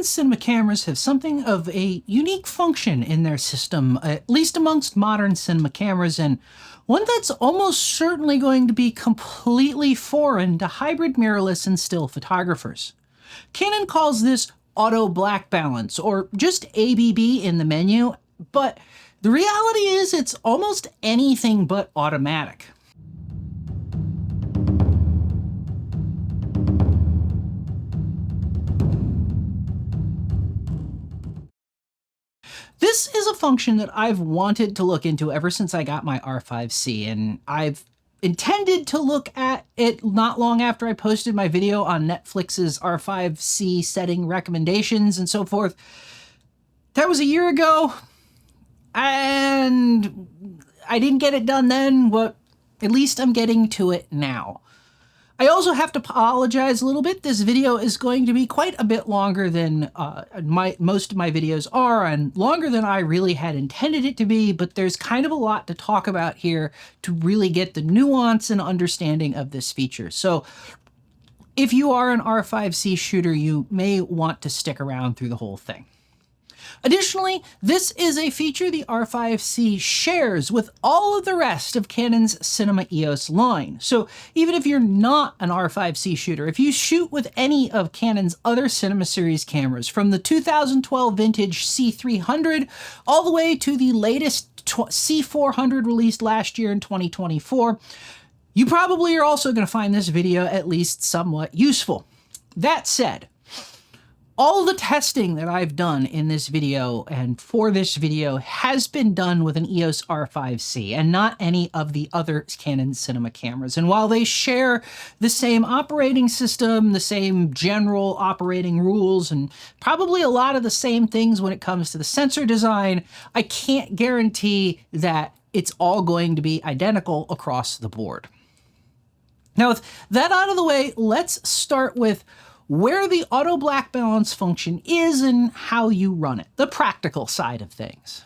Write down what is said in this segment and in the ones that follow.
Canon's cinema cameras have something of a unique function in their system, at least amongst modern cinema cameras, and one that's almost certainly going to be completely foreign to hybrid mirrorless and still photographers. Canon calls this auto black balance, or just ABB in the menu, but the reality is it's almost anything but automatic. This is a function that I've wanted to look into ever since I got my R5C, and I've intended to look at it not long after I posted my video on Netflix's R5C setting recommendations and so forth. That was a year ago, and I didn't get it done then, but at least I'm getting to it now. I also have to apologize a little bit. This video is going to be quite a bit longer than most of my videos are, and longer than I really had intended it to be, but there's kind of a lot to talk about here to really get the nuance and understanding of this feature. So if you are an R5C shooter, you may want to stick around through the whole thing. Additionally, this is a feature the R5C shares with all of the rest of Canon's Cinema EOS line. So even if you're not an R5C shooter, if you shoot with any of Canon's other Cinema series cameras, from the 2012 vintage C300 all the way to the latest C400 released last year in 2024, you probably are also going to find this video at least somewhat useful. That said, all the testing that I've done in this video and for this video has been done with an EOS R5C and not any of the other Canon cinema cameras. And while they share the same operating system, the same general operating rules, and probably a lot of the same things when it comes to the sensor design, I can't guarantee that it's all going to be identical across the board. Now, with that out of the way, let's start with where the auto black balance function is and how you run it, the practical side of things.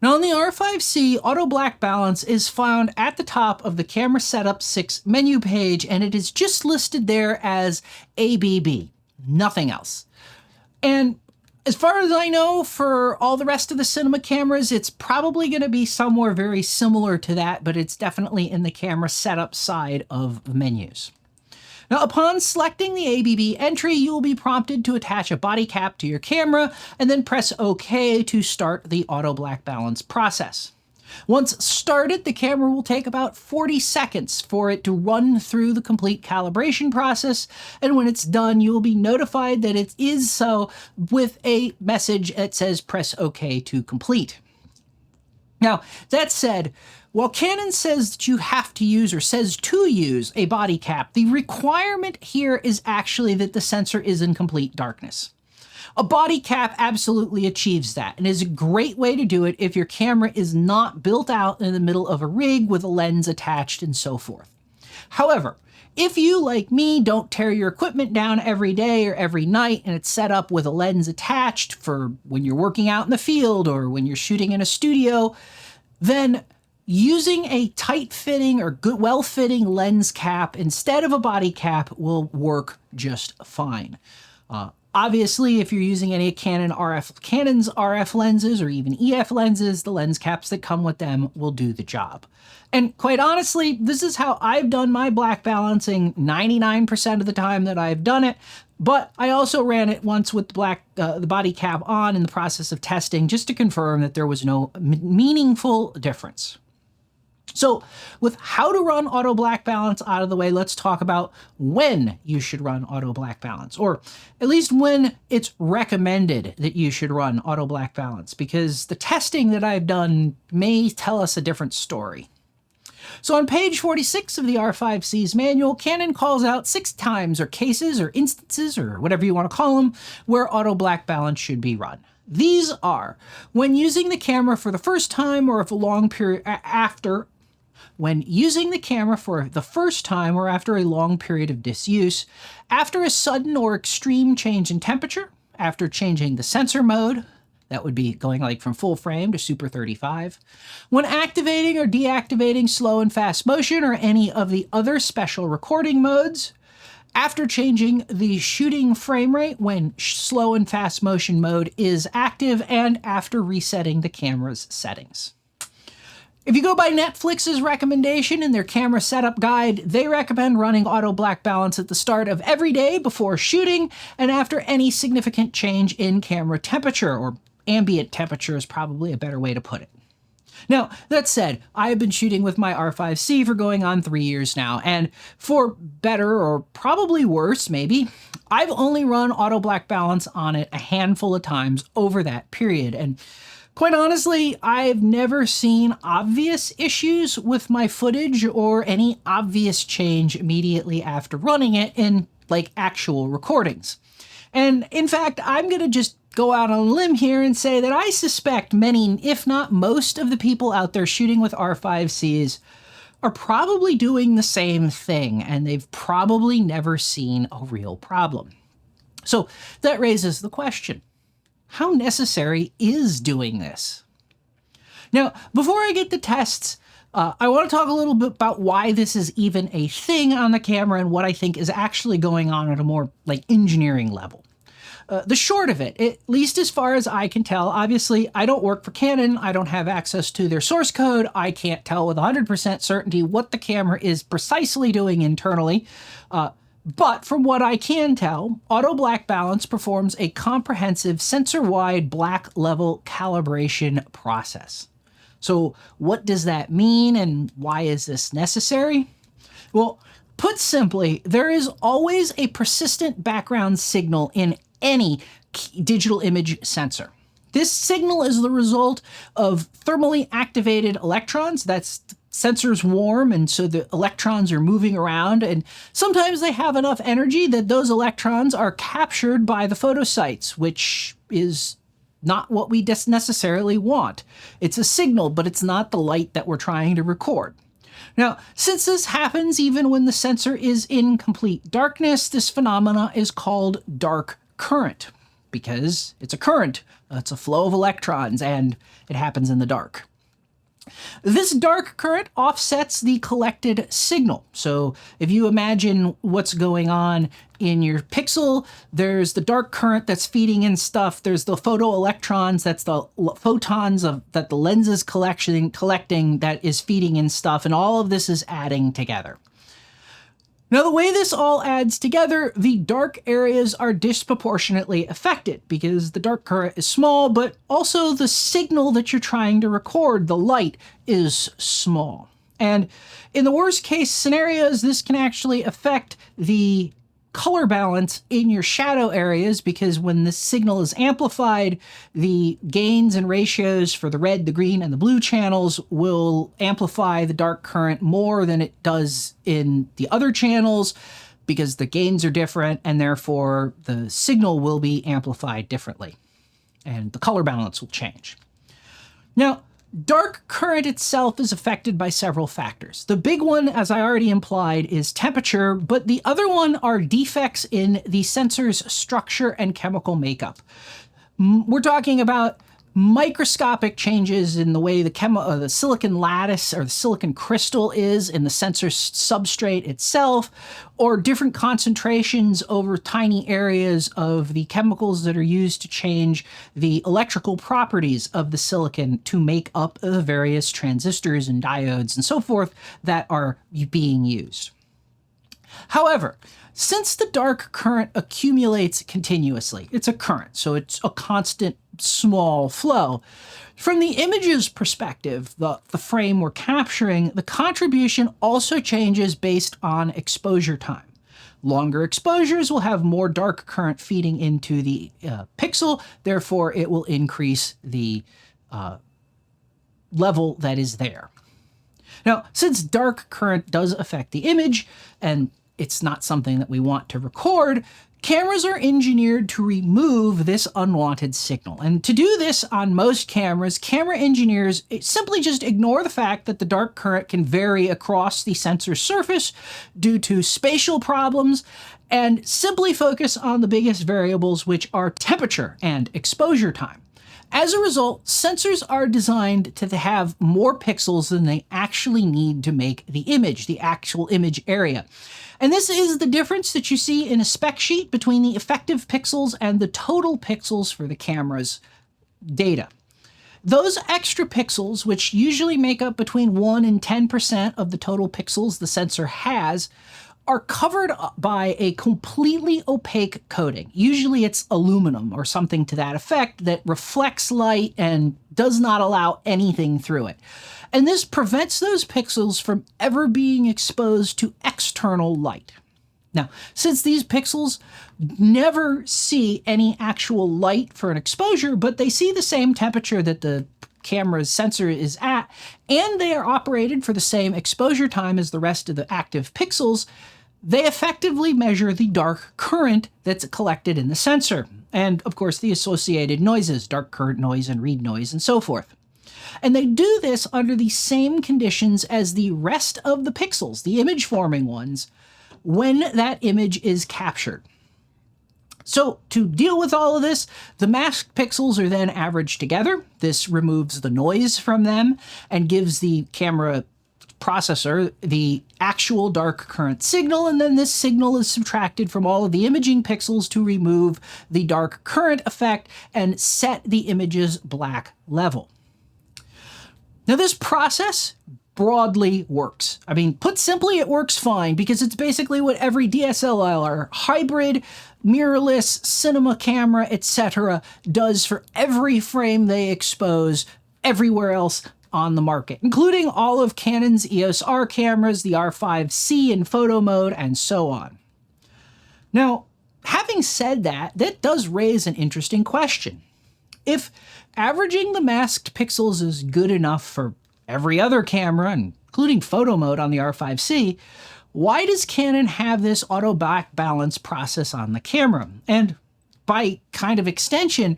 Now on the R5C, auto black balance is found at the top of the Camera Setup 6 menu page, and it is just listed there as ABB, nothing else. And as far as I know, for all the rest of the cinema cameras, it's probably going to be somewhere very similar to that, but it's definitely in the Camera Setup side of the menus. Now, upon selecting the ABB entry, you will be prompted to attach a body cap to your camera and then press OK to start the auto black balance process. Once started, the camera will take about 40 seconds for it to run through the complete calibration process, and when it's done, you will be notified that it is so with a message that says press OK to complete. Now, that said, while Canon says that you have to use, or says to use, a body cap, the requirement here is actually that the sensor is in complete darkness. A body cap absolutely achieves that, and is a great way to do it if your camera is not built out in the middle of a rig with a lens attached and so forth. However, if you, like me, don't tear your equipment down every day or every night and it's set up with a lens attached for when you're working out in the field or when you're shooting in a studio, then using a tight-fitting or good, well-fitting lens cap instead of a body cap will work just fine. Obviously, if you're using any Canon's RF lenses or even EF lenses, the lens caps that come with them will do the job. And quite honestly, this is how I've done my black balancing 99% of the time that I've done it. But I also ran it once with the body cap on in the process of testing just to confirm that there was no meaningful difference. So with how to run auto black balance out of the way, let's talk about when you should run auto black balance, or at least when it's recommended that you should run auto black balance, because the testing that I've done may tell us a different story. So on page 46 of the R5C's manual, Canon calls out 6 times or cases or instances or whatever you want to call them where auto black balance should be run. These are when using the camera for the first time or if a long period after, when using the camera for the first time or after a long period of disuse, after a sudden or extreme change in temperature, after changing the sensor mode, that would be going like from full frame to Super 35, when activating or deactivating slow and fast motion or any of the other special recording modes, after changing the shooting frame rate when slow and fast motion mode is active, and after resetting the camera's settings. If you go by Netflix's recommendation in their camera setup guide, they recommend running auto black balance at the start of every day before shooting and after any significant change in camera temperature, or ambient temperature is probably a better way to put it. Now, that said, I have been shooting with my R5C for going on 3 years now, and for better or probably worse, maybe, I've only run auto black balance on it a handful of times over that period, and quite honestly, I've never seen obvious issues with my footage or any obvious change immediately after running it in, like, actual recordings. And in fact, I'm gonna just go out on a limb here and say that I suspect many, if not most, of the people out there shooting with R5Cs are probably doing the same thing, and they've probably never seen a real problem. So that raises the question, how necessary is doing this? Now, before I get to tests, I want to talk a little bit about why this is even a thing on the camera and what I think is actually going on at a more, like, engineering level. The short of it, at least as far as I can tell, obviously I don't work for Canon, I don't have access to their source code, I can't tell with 100% certainty what the camera is precisely doing internally, but from what I can tell, auto black balance performs a comprehensive sensor-wide black level calibration process. So what does that mean and why is this necessary? Well, put simply, there is always a persistent background signal in any digital image sensor. This signal is the result of thermally activated electrons. That's sensors warm, and so the electrons are moving around, and sometimes they have enough energy that those electrons are captured by the photosites, which is not what we necessarily want. It's a signal, but it's not the light that we're trying to record. Now, since this happens even when the sensor is in complete darkness, this phenomena is called dark current, because it's a current, it's a flow of electrons, and it happens in the dark. This dark current offsets the collected signal. So if you imagine what's going on in your pixel, there's the dark current that's feeding in stuff, there's the photoelectrons, that's the photons that the lens is collecting that is feeding in stuff, and all of this is adding together. Now, the way this all adds together, the dark areas are disproportionately affected because the dark current is small, but also the signal that you're trying to record, the light, is small. And in the worst case scenarios, this can actually affect the color balance in your shadow areas, because when the signal is amplified, the gains and ratios for the red, the green, and the blue channels will amplify the dark current more than it does in the other channels, because the gains are different, and therefore the signal will be amplified differently, and the color balance will change. Now, dark current itself is affected by several factors. The big one, as I already implied, is temperature, but the other one are defects in the sensor's structure and chemical makeup. We're talking about microscopic changes in the way the silicon lattice or the silicon crystal is in the sensor substrate itself, or different concentrations over tiny areas of the chemicals that are used to change the electrical properties of the silicon to make up the various transistors and diodes and so forth that are being used. However, since the dark current accumulates continuously, it's a current, so it's a constant small flow. From the image's perspective, the frame we're capturing, the contribution also changes based on exposure time. Longer exposures will have more dark current feeding into the pixel, therefore it will increase the level that is there. Now, since dark current does affect the image, and it's not something that we want to record, cameras are engineered to remove this unwanted signal. And to do this on most cameras, camera engineers simply just ignore the fact that the dark current can vary across the sensor surface due to spatial problems, and simply focus on the biggest variables, which are temperature and exposure time. As a result, sensors are designed to have more pixels than they actually need to make the image, the actual image area. And this is the difference that you see in a spec sheet between the effective pixels and the total pixels for the camera's data. Those extra pixels, which usually make up between 1 and 10% of the total pixels the sensor has, are covered by a completely opaque coating. Usually it's aluminum or something to that effect that reflects light and does not allow anything through it. And this prevents those pixels from ever being exposed to external light. Now, since these pixels never see any actual light for an exposure, but they see the same temperature that the camera's sensor is at, and they are operated for the same exposure time as the rest of the active pixels, they effectively measure the dark current that's collected in the sensor, and of course the associated noises, dark current noise and read noise and so forth. And they do this under the same conditions as the rest of the pixels, the image-forming ones, when that image is captured. So to deal with all of this, the masked pixels are then averaged together. This removes the noise from them and gives the camera processor the actual dark current signal, and then this signal is subtracted from all of the imaging pixels to remove the dark current effect and set the image's black level. Now this process broadly works. I mean, put simply, it works fine because it's basically what every DSLR, hybrid, mirrorless, cinema camera, etc. does for every frame they expose everywhere else on the market, including all of Canon's EOS R cameras, the R5C in photo mode, and so on. Now, having said that, that does raise an interesting question. If averaging the masked pixels is good enough for every other camera, including photo mode on the R5C, why does Canon have this auto black balance process on the camera? And by kind of extension,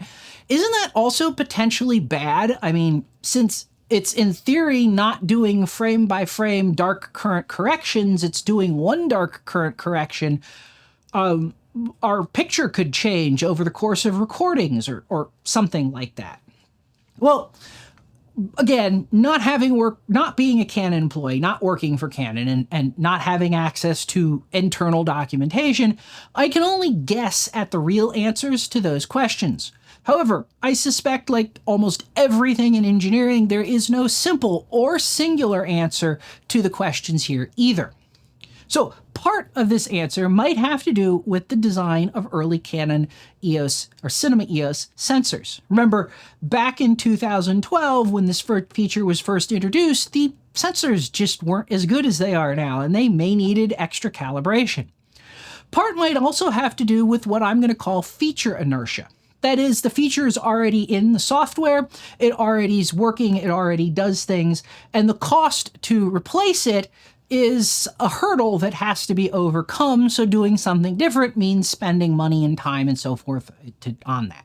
isn't that also potentially bad? I mean, since it's in theory not doing frame by frame dark current corrections, it's doing one dark current correction, our picture could change over the course of recordings or something like that. Well, again, not being a Canon employee, not working for Canon, and not having access to internal documentation, I can only guess at the real answers to those questions. However, I suspect, like almost everything in engineering, there is no simple or singular answer to the questions here either. So part of this answer might have to do with the design of early Canon EOS or Cinema EOS sensors. Remember, back in 2012, when this feature was first introduced, the sensors just weren't as good as they are now, and they may needed extra calibration. Part might also have to do with what I'm going to call feature inertia. That is, the feature is already in the software, it already is working, it already does things, and the cost to replace it is a hurdle that has to be overcome, so doing something different means spending money and time and so forth on that.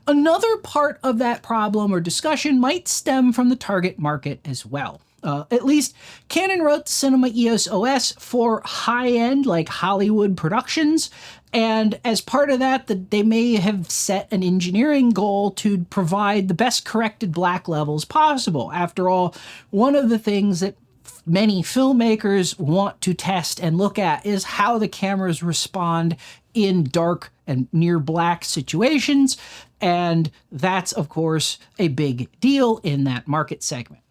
Another part of that problem or discussion might stem from the target market as well. At least Canon wrote Cinema EOS OS for high-end, like Hollywood productions, and as part of that, they may have set an engineering goal to provide the best corrected black levels possible. After all, one of the things that many filmmakers want to test and look at is how the cameras respond in dark and near black situations, and that's, of course, a big deal in that market segment.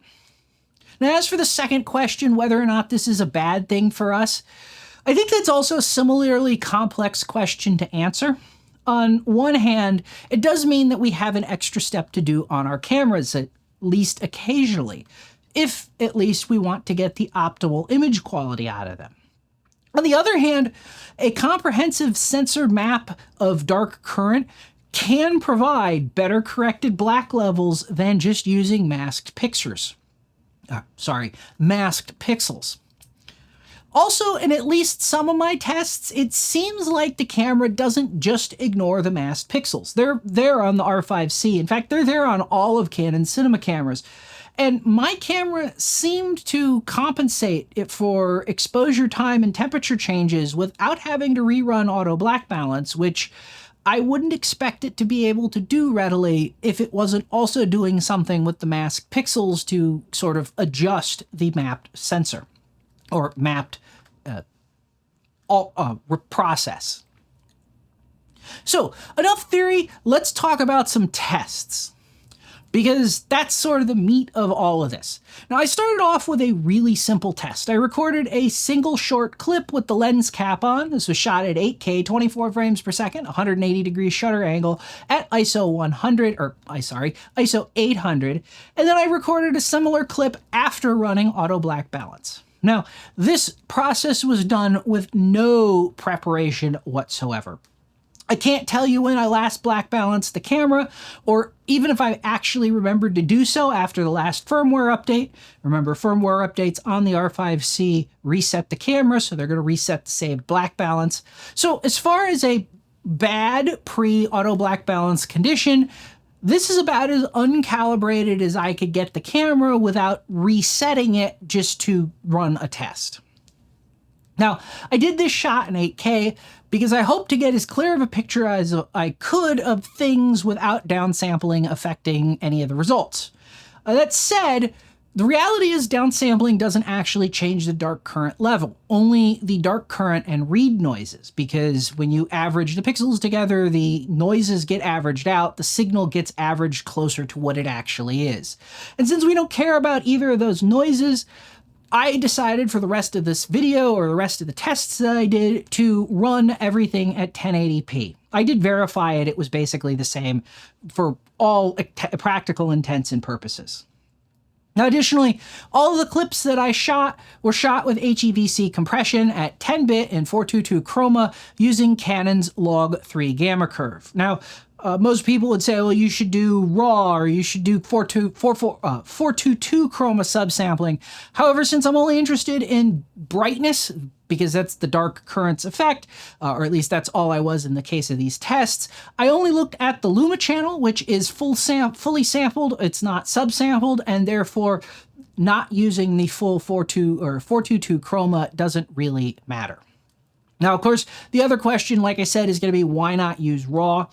Now, as for the second question, whether or not this is a bad thing for us, I think that's also a similarly complex question to answer. On one hand, it does mean that we have an extra step to do on our cameras, at least occasionally, if at least we want to get the optimal image quality out of them. On the other hand, a comprehensive sensor map of dark current can provide better corrected black levels than just using masked pixels. Also, in at least some of my tests, it seems like the camera doesn't just ignore the masked pixels. They're there on the R5C. In fact, they're there on all of Canon's cinema cameras. And my camera seemed to compensate it for exposure time and temperature changes without having to rerun auto black balance, which I wouldn't expect it to be able to do readily if it wasn't also doing something with the masked pixels to sort of adjust the mapped sensor or mapped process. So enough theory, let's talk about some tests, because that's sort of the meat of all of this. Now, I started off with a really simple test. I recorded a single short clip with the lens cap on. This was shot at 8K, 24 frames per second, 180-degree shutter angle at ISO 800. And then I recorded a similar clip after running auto black balance. Now, this process was done with no preparation whatsoever. I can't tell you when I last black balanced the camera, or even if I actually remembered to do so after the last firmware update. Remember, firmware updates on the R5C reset the camera, so they're going to reset the saved black balance. So as far as a bad pre-auto black balance condition, this is about as uncalibrated as I could get the camera without resetting it just to run a test. Now, I did this shot in 8K because I hoped to get as clear of a picture as I could of things without downsampling affecting any of the results. That said, the reality is downsampling doesn't actually change the dark current level, only the dark current and read noises, because when you average the pixels together, the noises get averaged out, the signal gets averaged closer to what it actually is. And since we don't care about either of those noises, I decided for the rest of this video, or the rest of the tests that I did, to run everything at 1080p. I did verify it. It was basically the same for all practical intents and purposes. Now, additionally, all of the clips that I shot were shot with HEVC compression at 10-bit and 422 chroma using Canon's log 3 gamma curve. Now, most people would say, well, you should do RAW, or you should do 422 chroma subsampling. However, since I'm only interested in brightness, because that's the dark currents effect, or at least that's all I was in the case of these tests, I only looked at the Luma channel, which is fully sampled. It's not subsampled, and therefore not using the full 422 chroma doesn't really matter. Now, of course, the other question, like I said, is going to be why not use RAW?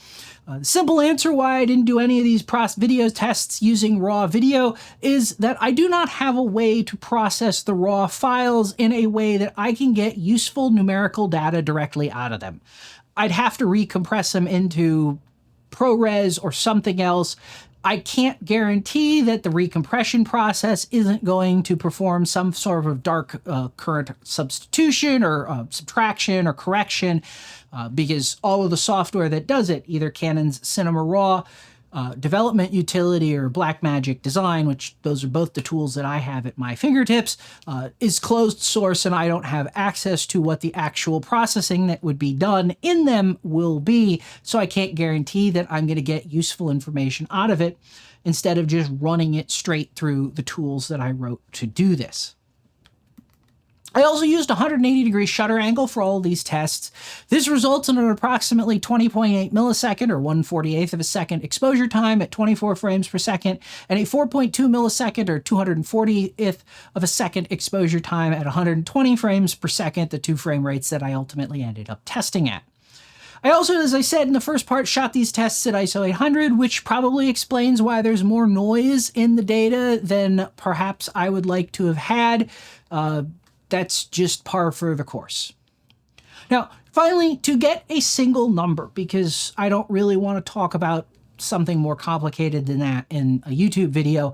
The simple answer why I didn't do any of these video tests using RAW video is that I do not have a way to process the RAW files in a way that I can get useful numerical data directly out of them. I'd have to recompress them into ProRes or something else. I can't guarantee that the recompression process isn't going to perform some sort of dark current substitution or subtraction or correction, because all of the software that does it, either Canon's Cinema RAW development utility or Blackmagic Design, which those are both the tools that I have at my fingertips, is closed source, and I don't have access to what the actual processing that would be done in them will be, so I can't guarantee that I'm going to get useful information out of it instead of just running it straight through the tools that I wrote to do this. I also used 180-degree shutter angle for all of these tests. This results in an approximately 20.8 millisecond or 1/48th of a second exposure time at 24 frames per second, and a 4.2 millisecond or 240th of a second exposure time at 120 frames per second, the two frame rates that I ultimately ended up testing at. I also, as I said in the first part, shot these tests at ISO 800, which probably explains why there's more noise in the data than perhaps I would like to have had. That's just par for the course. Now, finally, to get a single number, because I don't really want to talk about something more complicated than that in a YouTube video,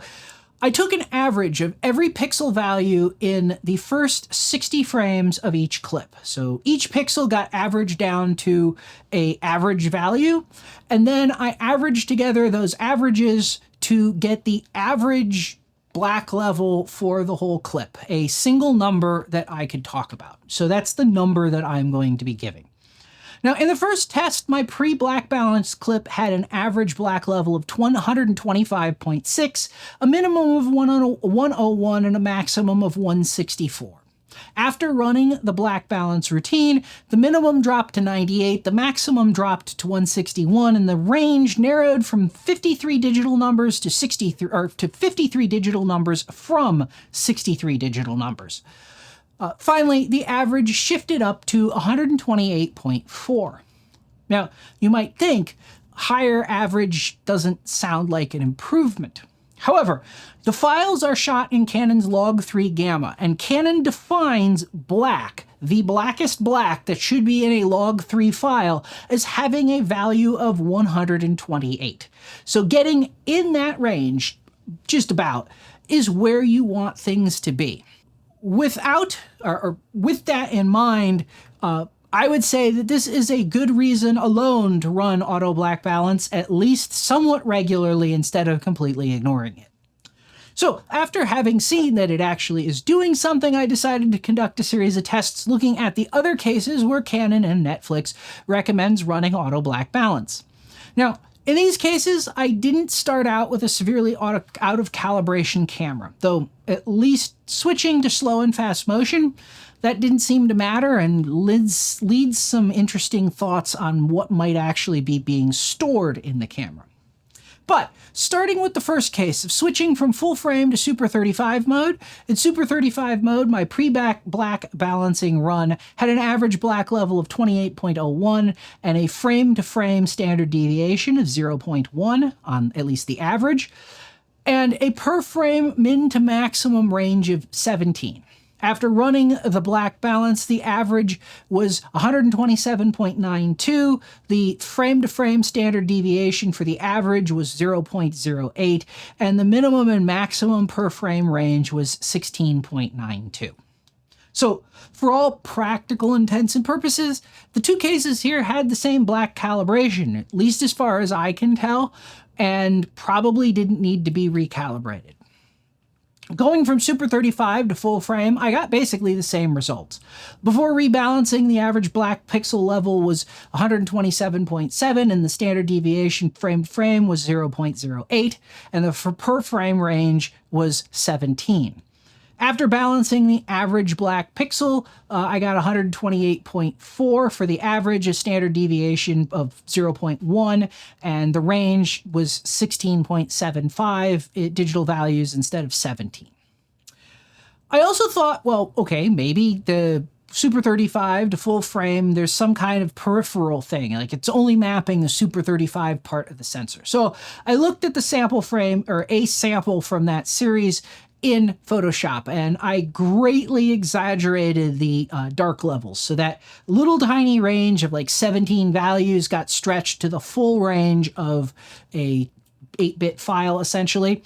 I took an average of every pixel value in the first 60 frames of each clip. So each pixel got averaged down to an average value, and then I averaged together those averages to get the average black level for the whole clip, a single number that I could talk about. So that's the number that I'm going to be giving. Now, in the first test, my pre-black balance clip had an average black level of 125.6, a minimum of 101, and a maximum of 164. After running the black balance routine, the minimum dropped to 98, the maximum dropped to 161, and the range narrowed from 53 digital numbers to 53 digital numbers from 63 digital numbers. Finally, the average shifted up to 128.4. Now, you might think higher average doesn't sound like an improvement. However, the files are shot in Canon's Log3 Gamma, and Canon defines black, the blackest black that should be in a Log3 file, as having a value of 128. So getting in that range, just about, is where you want things to be. With that in mind, I would say that this is a good reason alone to run auto black balance at least somewhat regularly instead of completely ignoring it. So after having seen that it actually is doing something, I decided to conduct a series of tests looking at the other cases where Canon and Netflix recommends running auto black balance. Now, in these cases, I didn't start out with a severely out of calibration camera, though at least switching to slow and fast motion, that didn't seem to matter and leads some interesting thoughts on what might actually be being stored in the camera. But starting with the first case of switching from full frame to Super 35 mode, in Super 35 mode, my pre-black balancing run had an average black level of 28.01 and a frame-to-frame standard deviation of 0.1 on at least the average, and a per-frame min to maximum range of 17. After running the black balance, the average was 127.92. The frame-to-frame standard deviation for the average was 0.08, and the minimum and maximum per frame range was 16.92. So, for all practical intents and purposes, the two cases here had the same black calibration, at least as far as I can tell, and probably didn't need to be recalibrated. Going from Super 35 to full frame, I got basically the same results. Before rebalancing, the average black pixel level was 127.7 and the standard deviation frame to frame was 0.08 and the per frame range was 17. After balancing the average black pixel, I got 128.4 for the average, a standard deviation of 0.1, and the range was 16.75 digital values instead of 17. I also thought, well, okay, maybe the Super 35 to full frame, there's some kind of peripheral thing, like it's only mapping the Super 35 part of the sensor. So I looked at the sample frame, or a sample from that series, in Photoshop, and I greatly exaggerated the dark levels, so that little tiny range of like 17 values got stretched to the full range of a 8-bit file, essentially.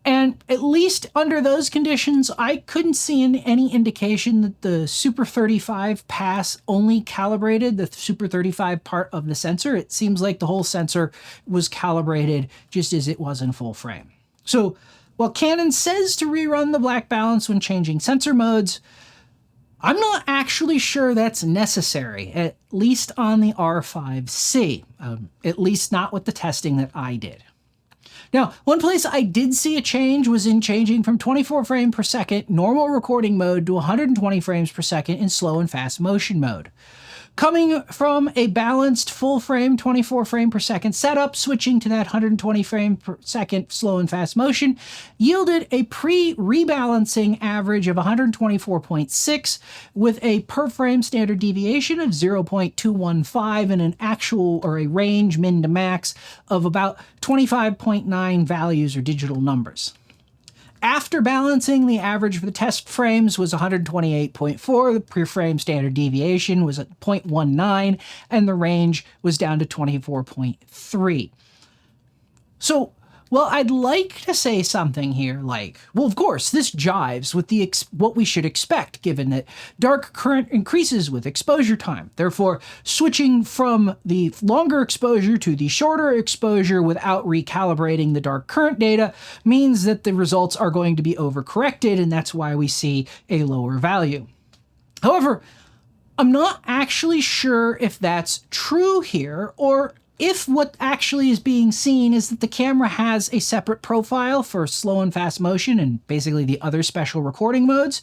And at least under those conditions, I couldn't see any indication that the Super 35 pass only calibrated the Super 35 part of the sensor. It seems like the whole sensor was calibrated just as it was in full frame. So, while Canon says to rerun the black balance when changing sensor modes, I'm not actually sure that's necessary, at least on the R5C, at least not with the testing that I did. Now, one place I did see a change was in changing from 24 frames per second normal recording mode to 120 frames per second in slow and fast motion mode. Coming from a balanced full frame 24 frame per second setup, switching to that 120 frame per second slow and fast motion yielded a pre-rebalancing average of 124.6 with a per frame standard deviation of 0.215 and an actual, or a range min to max, of about 25.9 values or digital numbers. After balancing, the average for the test frames was 128.4, the per frame standard deviation was at 0.19, and the range was down to 24.3. So, well, I'd like to say something here like, well, of course, this jives with what we should expect, given that dark current increases with exposure time. Therefore, switching from the longer exposure to the shorter exposure without recalibrating the dark current data means that the results are going to be overcorrected, and that's why we see a lower value. However, I'm not actually sure if that's true here, or if what actually is being seen is that the camera has a separate profile for slow and fast motion and basically the other special recording modes.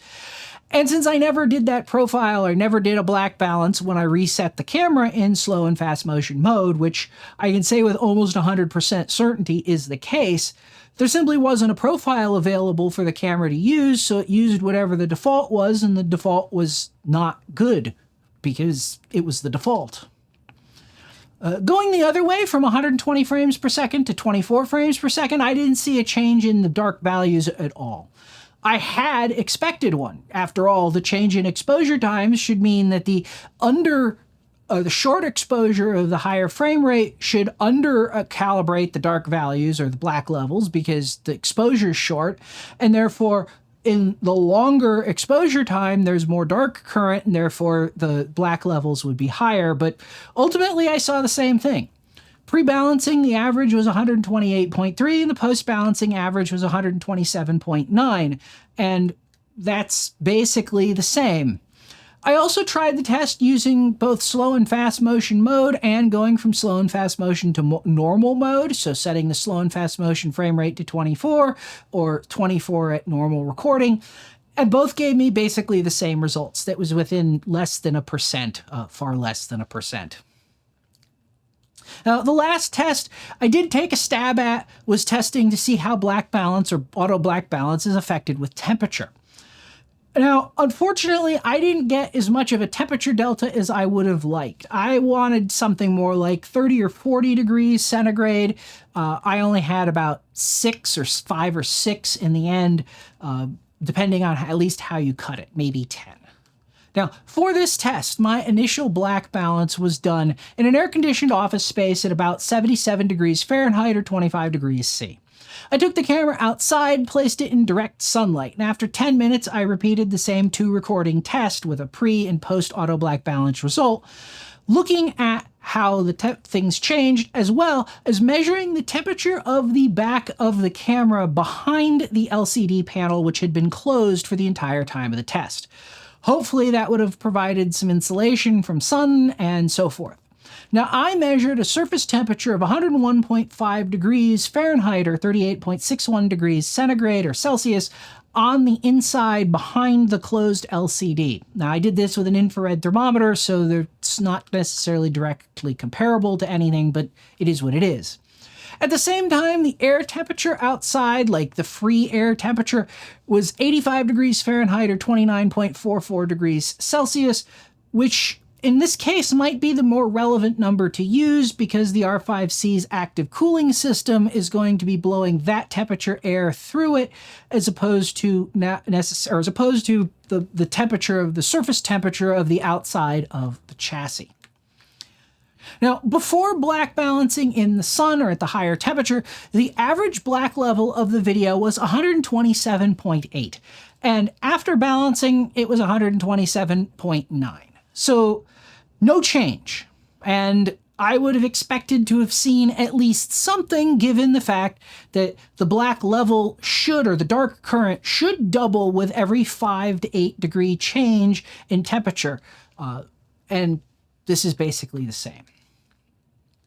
And since I never did that profile or never did a black balance when I reset the camera in slow and fast motion mode, which I can say with almost 100% certainty is the case, there simply wasn't a profile available for the camera to use, so it used whatever the default was, and the default was not good because it was the default. Going the other way from 120 frames per second to 24 frames per second, I didn't see a change in the dark values at all. I had expected one. After all, the change in exposure times should mean that the short exposure of the higher frame rate should calibrate the dark values or the black levels because the exposure is short, and therefore in the longer exposure time, there's more dark current, and therefore the black levels would be higher. But ultimately, I saw the same thing. Pre-balancing, the average was 128.3, and the post-balancing average was 127.9, and that's basically the same. I also tried the test using both slow and fast motion mode and going from slow and fast motion to normal mode, so setting the slow and fast motion frame rate to 24 or 24 at normal recording, and both gave me basically the same results. That was within less than 1%, far less than 1%. Now, the last test I did take a stab at was testing to see how black balance or auto black balance is affected with temperature. Now, unfortunately, I didn't get as much of a temperature delta as I would have liked. I wanted something more like 30 or 40 degrees centigrade. I only had about 6 or 5 or 6 in the end, depending on at least how you cut it, maybe 10. Now, for this test, my initial black balance was done in an air-conditioned office space at about 77 degrees Fahrenheit or 25 degrees C. I took the camera outside, placed it in direct sunlight, and after 10 minutes, I repeated the same 2-recording test with a pre- and post-auto black balance result, looking at how the things changed, as well as measuring the temperature of the back of the camera behind the LCD panel, which had been closed for the entire time of the test. Hopefully that would have provided some insulation from sun and so forth. Now, I measured a surface temperature of 101.5 degrees Fahrenheit or 38.61 degrees centigrade or Celsius on the inside behind the closed LCD. Now, I did this with an infrared thermometer, so it's not necessarily directly comparable to anything, but it is what it is. At the same time, the air temperature outside, like the free air temperature, was 85 degrees Fahrenheit or 29.44 degrees Celsius, which in this case might be the more relevant number to use because the R5C's active cooling system is going to be blowing that temperature air through it as opposed to the temperature of the surface temperature of the outside of the chassis. Now, before black balancing in the sun or at the higher temperature, the average black level of the video was 127.8, and after balancing, it was 127.9. So no change, and I would have expected to have seen at least something given the fact that the black level should, or the dark current should double with every 5 to 8 degree change in temperature, and this is basically the same.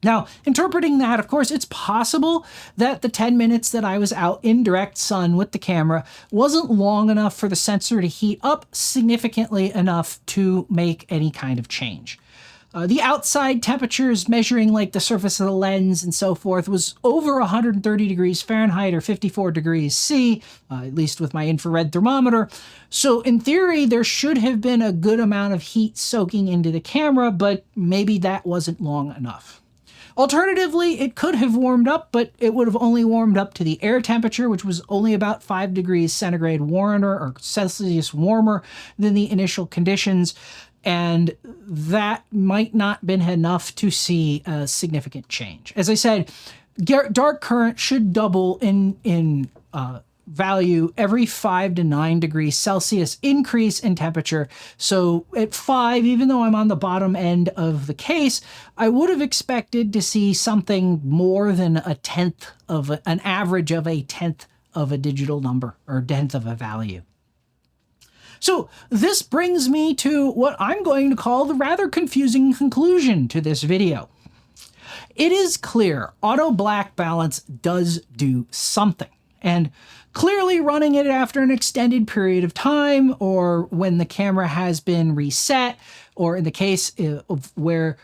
Now, interpreting that, of course, it's possible that the 10 minutes that I was out in direct sun with the camera wasn't long enough for the sensor to heat up significantly enough to make any kind of change. The outside temperatures measuring like the surface of the lens and so forth was over 130 degrees Fahrenheit or 54 degrees C, at least with my infrared thermometer. So in theory, there should have been a good amount of heat soaking into the camera, but maybe that wasn't long enough. Alternatively, it could have warmed up, but it would have only warmed up to the air temperature, which was only about 5 degrees centigrade warmer or Celsius warmer than the initial conditions, and that might not have been enough to see a significant change. As I said, dark current should double in value every 5 to 9 degrees Celsius increase in temperature. So at 5, even though I'm on the bottom end of the case, I would have expected to see something more than an average of a tenth of a digital number or tenth of a value. So this brings me to what I'm going to call the rather confusing conclusion to this video. It is clear auto black balance does do something, and clearly running it after an extended period of time, or when the camera has been reset, or in the case of where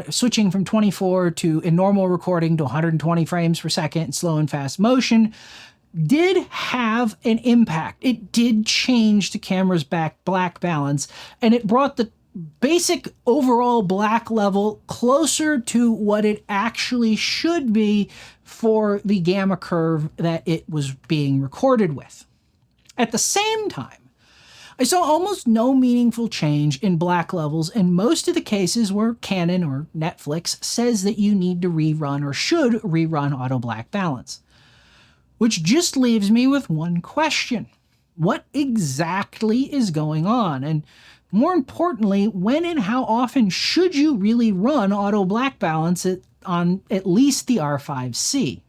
switching from 24 to in normal recording to 120 frames per second in slow and fast motion, did have an impact. It did change the camera's black balance, and it brought the basic overall black level closer to what it actually should be for the gamma curve that it was being recorded with. At the same time, I saw almost no meaningful change in black levels in most of the cases where Canon or Netflix says that you need to rerun or should rerun auto black balance. Which just leaves me with one question. What exactly is going on? And more importantly, when and how often should you really run auto black balance on at least the R5C?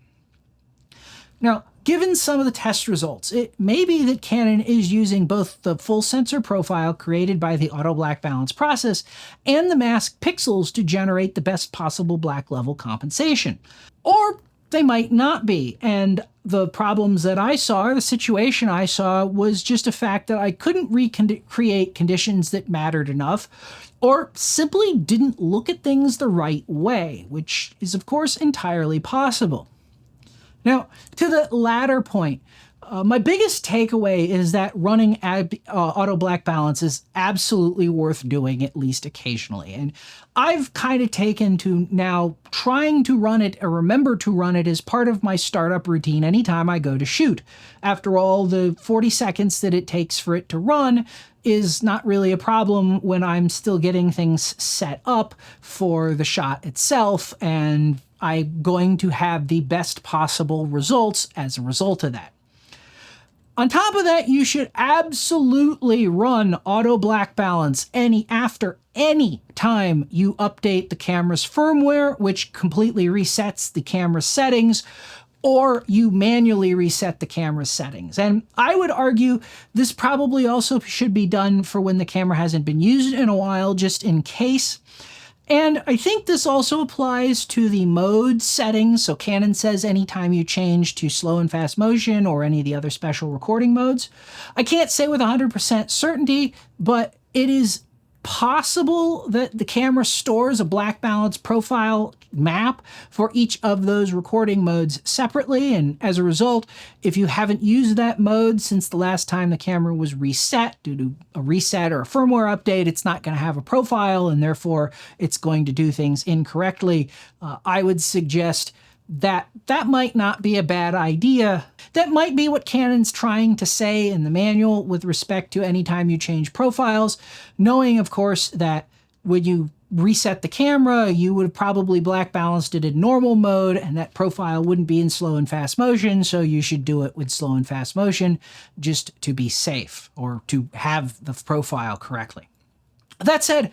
Now, given some of the test results, it may be that Canon is using both the full sensor profile created by the auto black balance process and the masked pixels to generate the best possible black level compensation. Or they might not be, and the problems that I saw, or the situation I saw, was just a fact that I couldn't recreate conditions that mattered enough, or simply didn't look at things the right way, which is of course entirely possible. Now, to the latter point, my biggest takeaway is that running auto black balance is absolutely worth doing, at least occasionally. And I've kind of taken to now trying to run it or remember to run it as part of my startup routine anytime I go to shoot. After all, the 40 seconds that it takes for it to run is not really a problem when I'm still getting things set up for the shot itself, and I'm going to have the best possible results as a result of that. On top of that, you should absolutely run auto black balance after any time you update the camera's firmware, which completely resets the camera's settings, or you manually reset the camera's settings. And I would argue this probably also should be done for when the camera hasn't been used in a while, just in case. And I think this also applies to the mode settings. So Canon says anytime you change to slow and fast motion or any of the other special recording modes. I can't say with 100% certainty, but it is possible that the camera stores a black balance profile map for each of those recording modes separately, and as a result, if you haven't used that mode since the last time the camera was reset due to a reset or a firmware update, it's not going to have a profile, and therefore it's going to do things incorrectly. I would suggest that might not be a bad idea. That might be what Canon's trying to say in the manual with respect to anytime you change profiles, knowing, of course, that when you reset the camera, you would have probably black balanced it in normal mode, and that profile wouldn't be in slow and fast motion, so you should do it with slow and fast motion just to be safe, or to have the profile correctly. That said,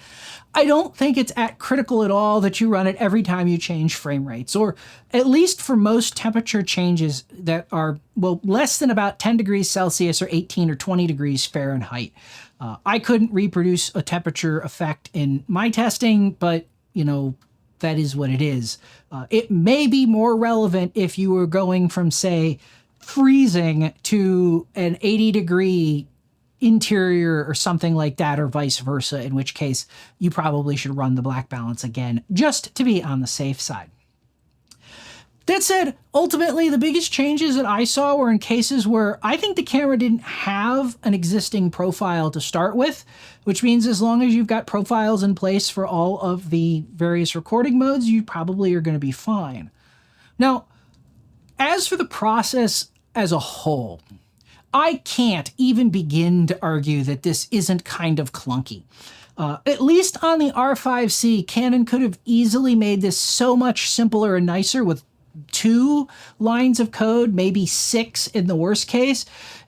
I don't think it's critical at all that you run it every time you change frame rates, or at least for most temperature changes that are, well, less than about 10 degrees Celsius or 18 or 20 degrees Fahrenheit. I couldn't reproduce a temperature effect in my testing, but, you know, that is what it is. It may be more relevant if you were going from, say, freezing to an 80-degree interior or something like that, or vice versa, in which case you probably should run the black balance again just to be on the safe side. That said, ultimately the biggest changes that I saw were in cases where I think the camera didn't have an existing profile to start with, which means as long as you've got profiles in place for all of the various recording modes, you probably are going to be fine. Now, as for the process as a whole, I can't even begin to argue that this isn't kind of clunky. At least on the R5C, Canon could have easily made this so much simpler and nicer with 2 lines of code, maybe 6 in the worst case,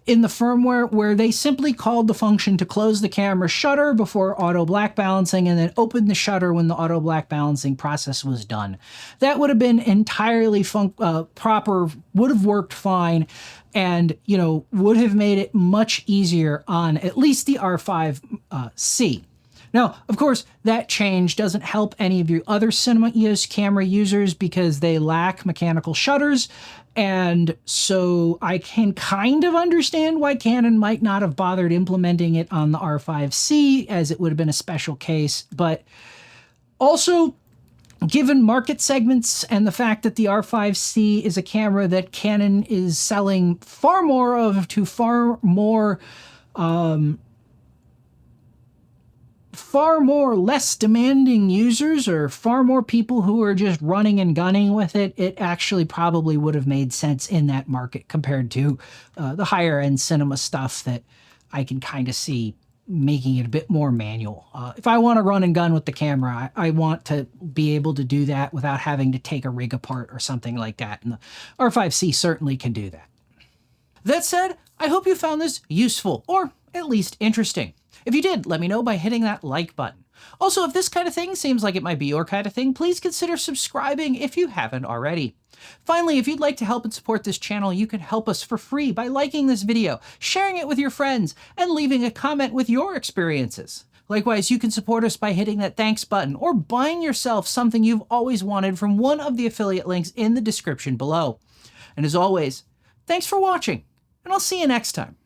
in the firmware, where they simply called the function to close the camera shutter before auto black balancing and then open the shutter when the auto black balancing process was done. That would have been entirely proper, would have worked fine, and, you know, would have made it much easier on at least the R5C. Now, of course, that change doesn't help any of your other Cinema EOS camera users because they lack mechanical shutters, and so I can kind of understand why Canon might not have bothered implementing it on the R5C, as it would have been a special case. But also, given market segments and the fact that the R5C is a camera that Canon is selling far more of to far more far more less demanding users or far more people who are just running and gunning with it, it actually probably would have made sense in that market compared to the higher end cinema stuff that I can kind of see making it a bit more manual. If I want to run and gun with the camera, I want to be able to do that without having to take a rig apart or something like that. And the R5C certainly can do that. That said, I hope you found this useful or at least interesting. If you did, let me know by hitting that like button. Also, if this kind of thing seems like it might be your kind of thing, please consider subscribing if you haven't already. Finally, if you'd like to help and support this channel, you can help us for free by liking this video, sharing it with your friends, and leaving a comment with your experiences. Likewise, you can support us by hitting that thanks button or buying yourself something you've always wanted from one of the affiliate links in the description below. And as always, thanks for watching, and I'll see you next time.